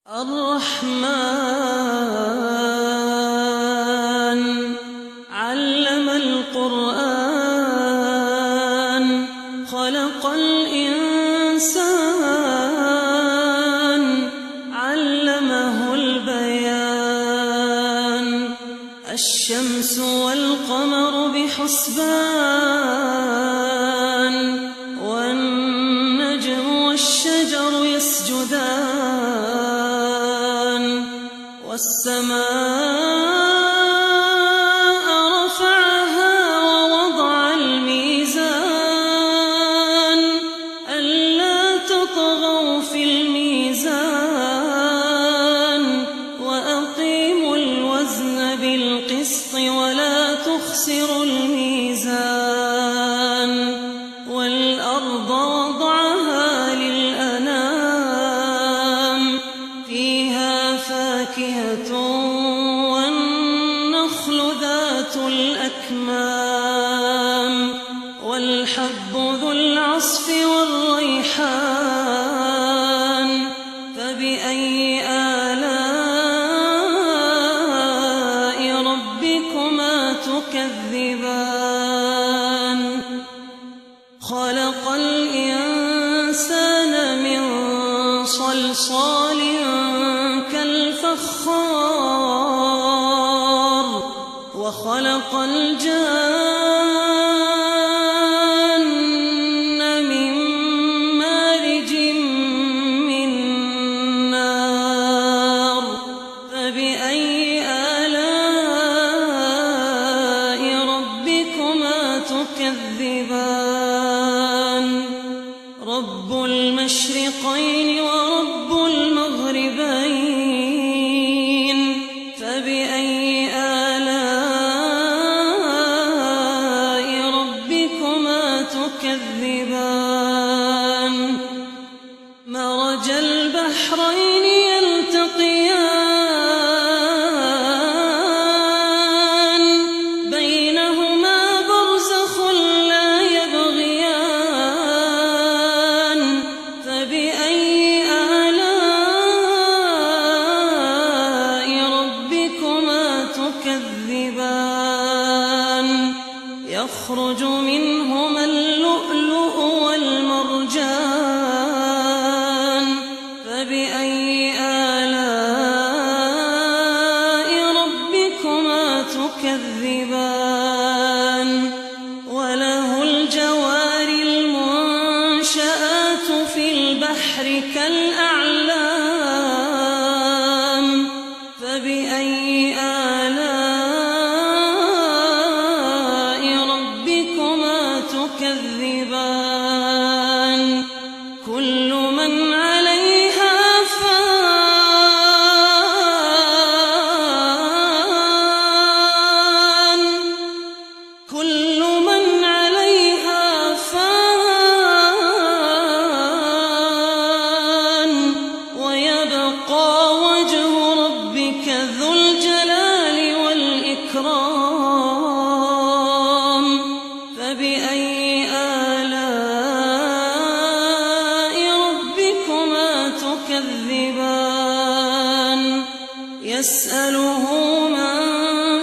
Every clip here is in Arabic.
الرحمن علم القرآن خلق الإنسان علمه البيان الشمس والقمر بحسبان والنجم والشجر يسجدان والسماء رفعها ووضع الميزان ألا تطغوا في الميزان وأقيموا الوزن بالقسط ولا تخسروا الميزان والأرض وضعها للأنام فيها فاكهة والنخل ذات الأكمام والحب ذو العصف والريحان فبأي آلاء ربكما تكذبان خلق الإنسان من صلصال كالفخار وخلق الجان من مارج من نار فبأي آلاء ربكما تكذبان رب المشرقين ورب المغربين فبأي آلاء ربكما تكذبان مرج البحرين يلتقيان بينهما برزخ لا يبغيان فبأي آلاء ربكما تكذبان يخرج منهما اللؤلؤ والمرجان فبأي آلاء ربكما تكذبان وله الجوار المنشآت في البحر كالأعلام فبأي آلاء ربكما تكذبان كل من عليها فان كل من عليها فان ويبقى وجه ربك ذو الجلال والإكرام فبأي آلاء ربكما تكذبان يسأله من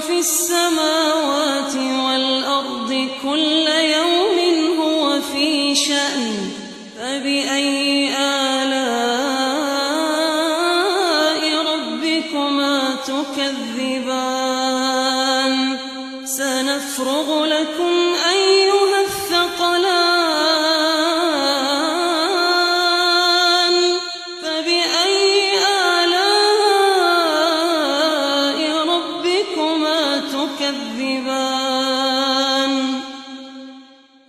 في السماوات والأرض كل يوم هو في شأن فبأي آلاء ربكما تكذبان سنفرغ لكم أيها الثقلان فبأي آلاء ربكما تكذبان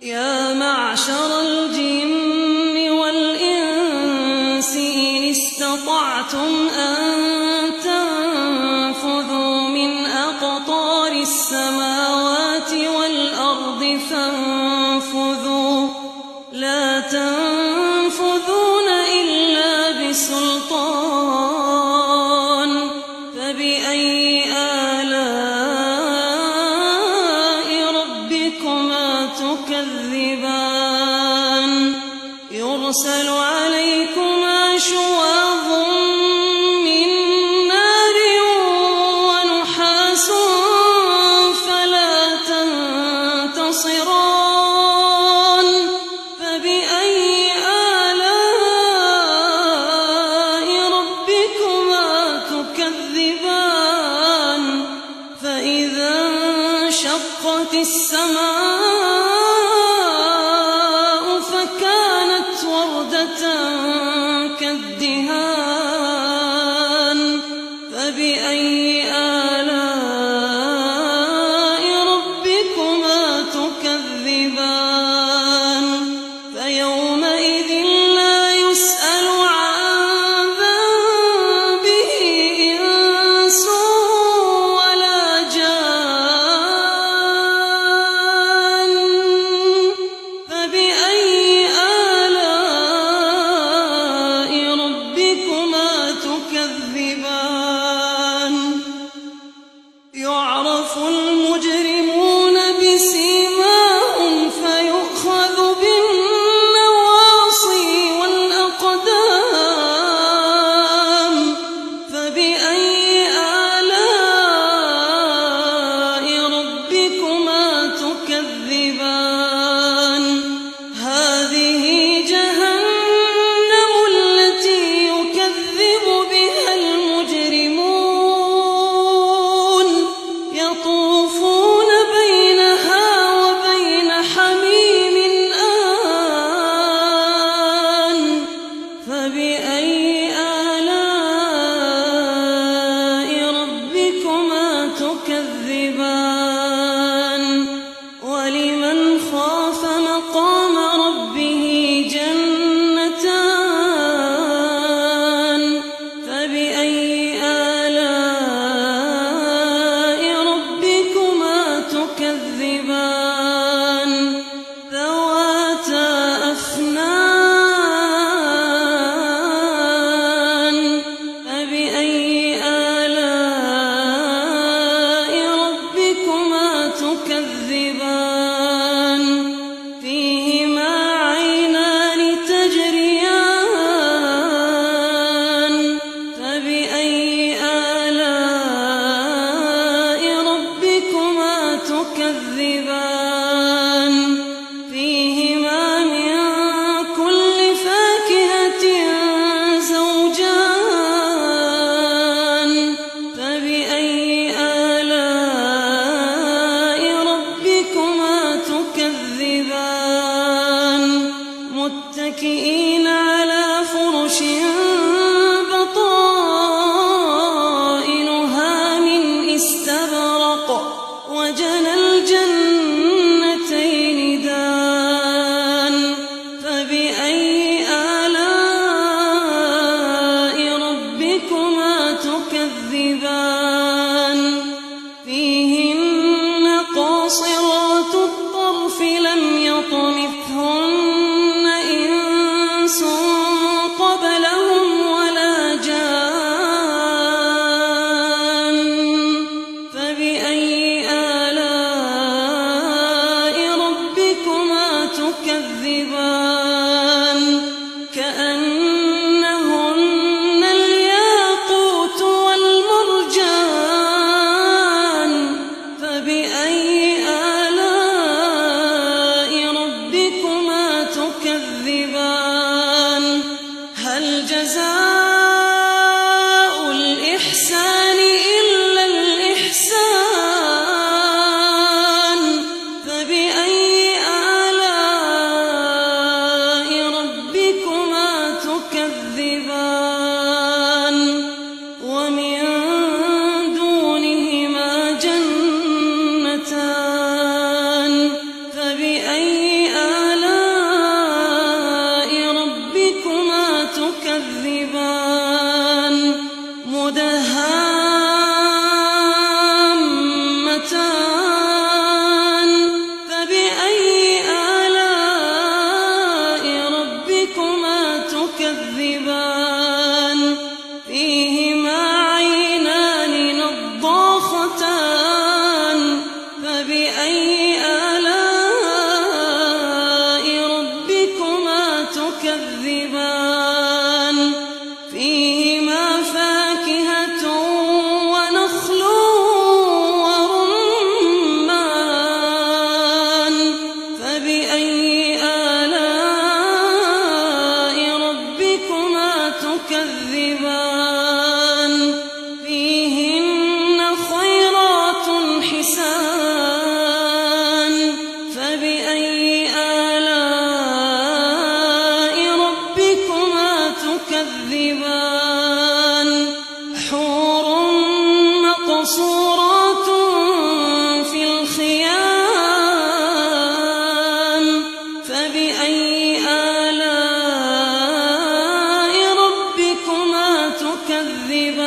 يا معشر الجن والإنس إن استطعتم أن تنفذوا من أقطار السماوات والأرض فانفذوا لا تنفذون إلا بسلطان فبأي آلاء ربكما تكذبان يرسل عليكما شواظ من السماء فكانت وردة كالدهان فبأي آلاء ربكما تكذبان فيومئذ لا يسأل عن ذنبه إنس ولا جان تُكَذِّبَانِ